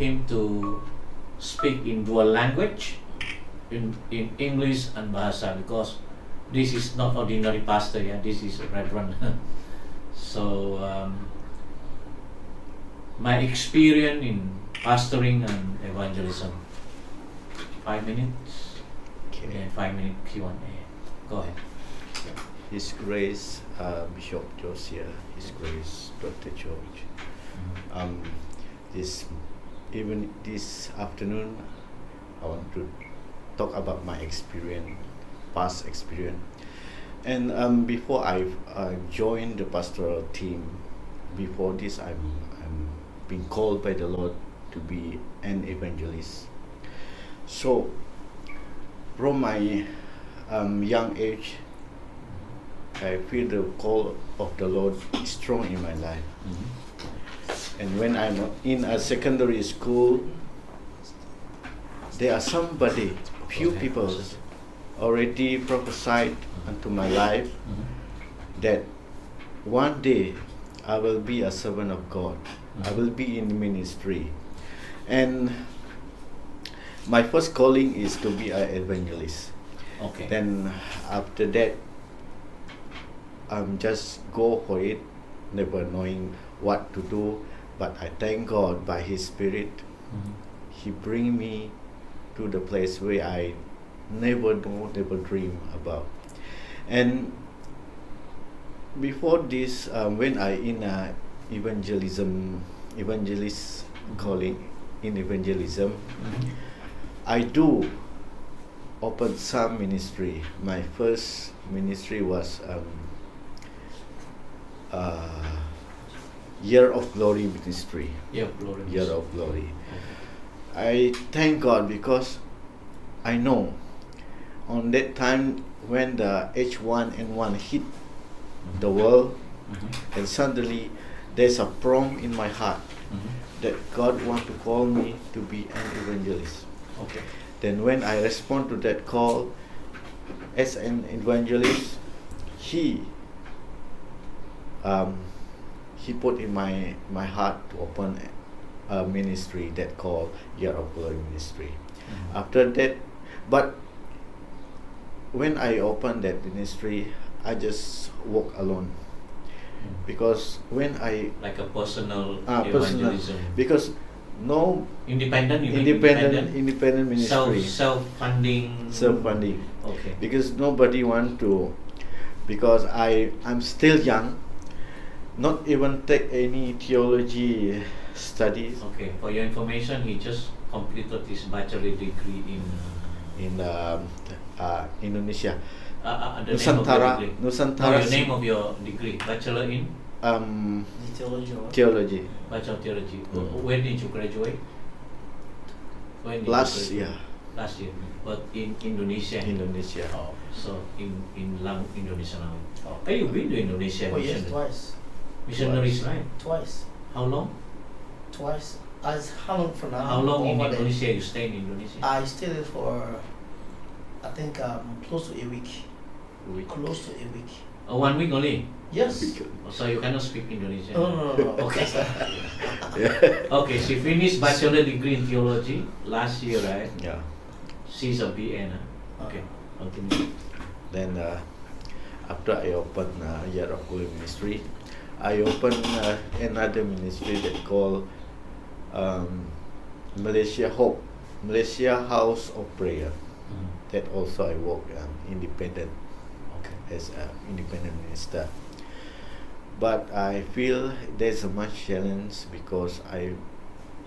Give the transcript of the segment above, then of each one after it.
him to speak in dual language, in English and Bahasa, because this is not ordinary pastor, yeah, this is a reverend. So my experience in pastoring and evangelism. 5 minutes. Okay. Yeah, 5 minute Q&A. Go ahead. His Grace Bishop JOH SEER, His Grace Dr. George. This afternoon, I want to talk about my experience, past experience. And before I joined the pastoral team, before this I'm being called by the Lord to be an evangelist. So from my young age, I feel the call of the Lord strong in my life. And when I'm in a secondary school, there are few people already prophesied unto my life that one day I will be a servant of God. I will be in ministry. And my first calling is to be an evangelist. Okay. Then after that, just go for it, never knowing what to do. But I thank God by His Spirit, He bring me to the place where I never dream about. And before this, when I in a evangelist calling in evangelism, I do open some ministry. My first ministry was Year of Glory ministry. Year of Glory. Year of Glory. I thank God because I know on that time when the H1N1 hit the world, and suddenly there's a prompt in my heart that God want to call me to be an evangelist. Okay. Then when I respond to that call as an evangelist, He put in my heart to open a ministry that called Year of Glory ministry. After that, but when I opened that ministry, I just walk alone. Because when I like a personal evangelism, because no independent ministry, self-funding. Okay. Because nobody want to, because I'm still young, not even take any theology studies. Okay, for your information, he just completed his bachelor degree in Indonesia. The Nusantara. The name of your degree, bachelor in theology. Bachelor of theology. When did you graduate? Last year. Last year, but in Indonesia. Indonesia. Oh, so in Indonesia now. Oh, you've been to Indonesia? Oh yes, twice. Missionaries, right? Twice. How long? Twice. How long for now? How long in Indonesia you stay in Indonesia? I stayed there for, I think, close to a week. Close to a week. 1 week only? Yes. So you cannot speak Indonesian? No. Okay. Okay, she finished bachelor degree in theology last year, right? Yeah. She's a BN. Okay, continue. Then after I opened Year of Glory ministry, I opened another ministry that called Malaysia Hope, Malaysia House of Prayer. That also I work independent, as an independent minister. But I feel there's a much challenge because I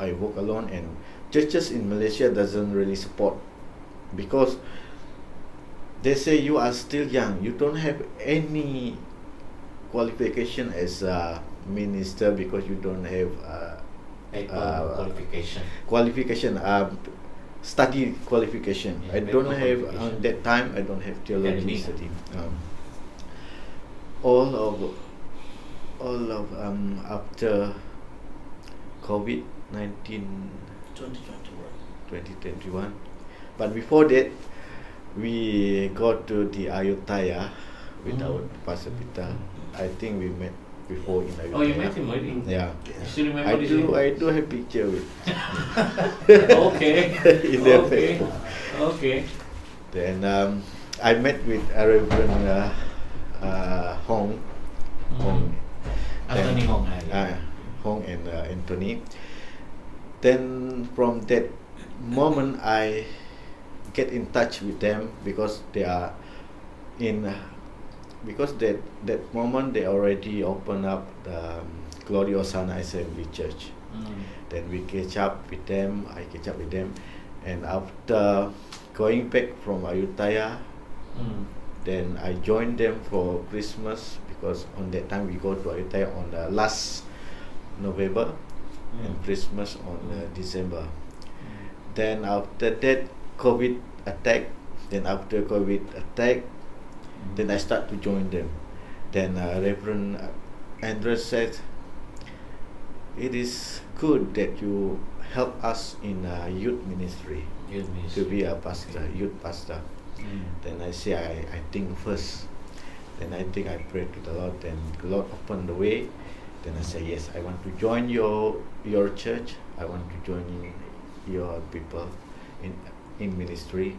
work alone, and churches in Malaysia doesn't really support, because they say you are still young, you don't have any qualification as a minister because you don't have qualification, study qualification. Yeah, I don't have on that time. I don't have theology study. All of after COVID-19 2021. But before that, we got to the Ayutthaya with our Pastor Peter. I think we met before in Ayutthaya. Oh, you met him already? Yeah. You still remember I this? do have picture with Okay. in their Okay. Facebook. Okay. Then I met with Reverend Hong. Hong. Anthony Then, Hong. Hong and Anthony. Then from that moment I get in touch with them because they are because that moment they already opened up the Glory Osana Assembly Church. Then we catch up with them. I catch up with them, and after going back from Ayutthaya, then I joined them for Christmas because on that time we go to Ayutthaya on the last November and Christmas on December. Then after that COVID attack, then I start to join them. Then Reverend Andrew said, it is good that you help us in youth ministry to be a pastor, youth pastor. Then I say, I think first. Then I think I prayed to the Lord, then the Lord opened the way. Then I say, yes, I want to join your church. I want to join your people in ministry.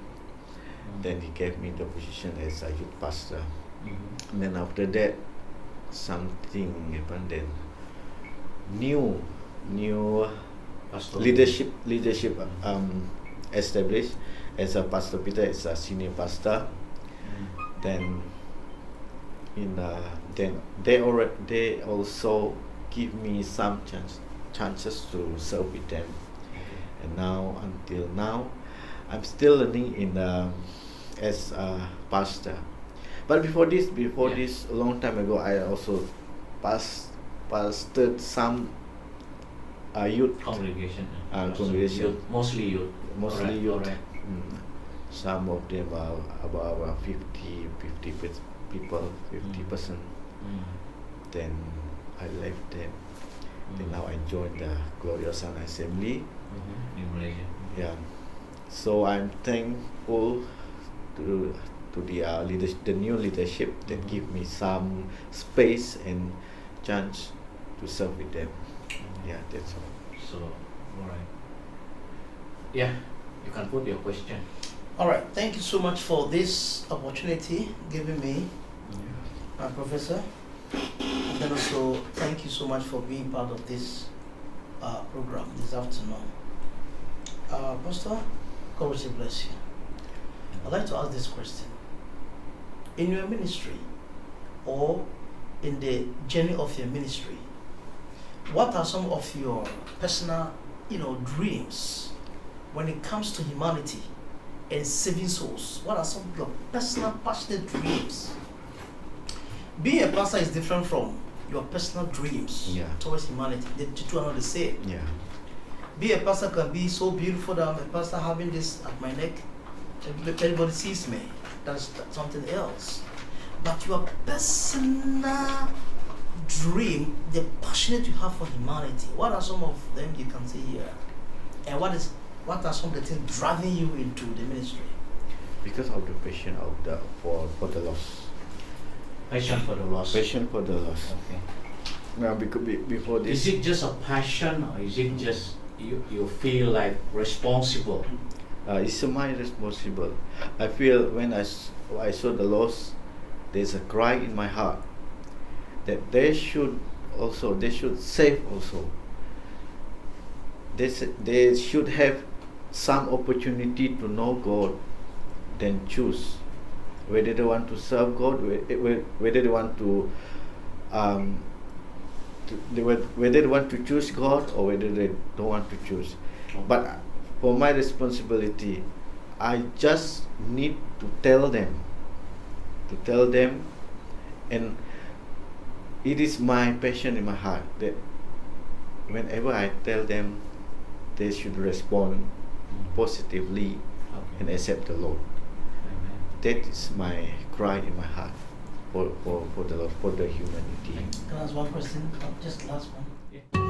Then he gave me the position as a youth pastor. And then after that, something happened. Then new Pastor. leadership established as a Pastor Peter as a senior pastor. Then then they also give me some chances to serve with them. And now until now I'm still learning as a pastor. But before this a long time ago, I also pastored some youth Congregation. congregation. Youth, mostly youth. Mostly youth. Alright. Some of them are about 50 people, 50%. Then I left them. Then now I joined the Glory Osana Assembly. In Malaysia. Yeah. So I'm thankful to the new leadership that give me some space and chance to serve with them. Yeah, that's all. So, alright. Yeah, you can put your question. All right. Thank you so much for this opportunity given me, Professor. And also, thank you so much for being part of this program this afternoon. Pastor, God will bless you. I'd like to ask this question. In your ministry, or in the journey of your ministry, what are some of your personal, dreams when it comes to humanity and saving souls? What are some of your personal, passionate dreams? Being a pastor is different from your personal dreams towards humanity. The two are not the same. Yeah. Being a pastor can be so beautiful that I'm a pastor having this at my neck. Everybody sees me. That's something else. But your personal dream, the passionate you have for humanity, what are some of them you can see here? And what are some of the things driving you into the ministry? Because of the passion for the lost. Passion for the lost. Passion for the lost. Okay. Now, before this, Is it just a passion, or is it just you feel like responsible? it's my responsible. I feel when I saw the lost, there's a cry in my heart that they should save also. They should have some opportunity to know God, then choose whether they want to serve God, whether they want to whether they want to choose God or whether they don't want to choose. But for my responsibility, I just need to tell them, and it is my passion in my heart that whenever I tell them, they should respond positively and accept the Lord. That is my cry in my heart for the Lord, for the humanity. Can I ask one question? Just last one. Yeah.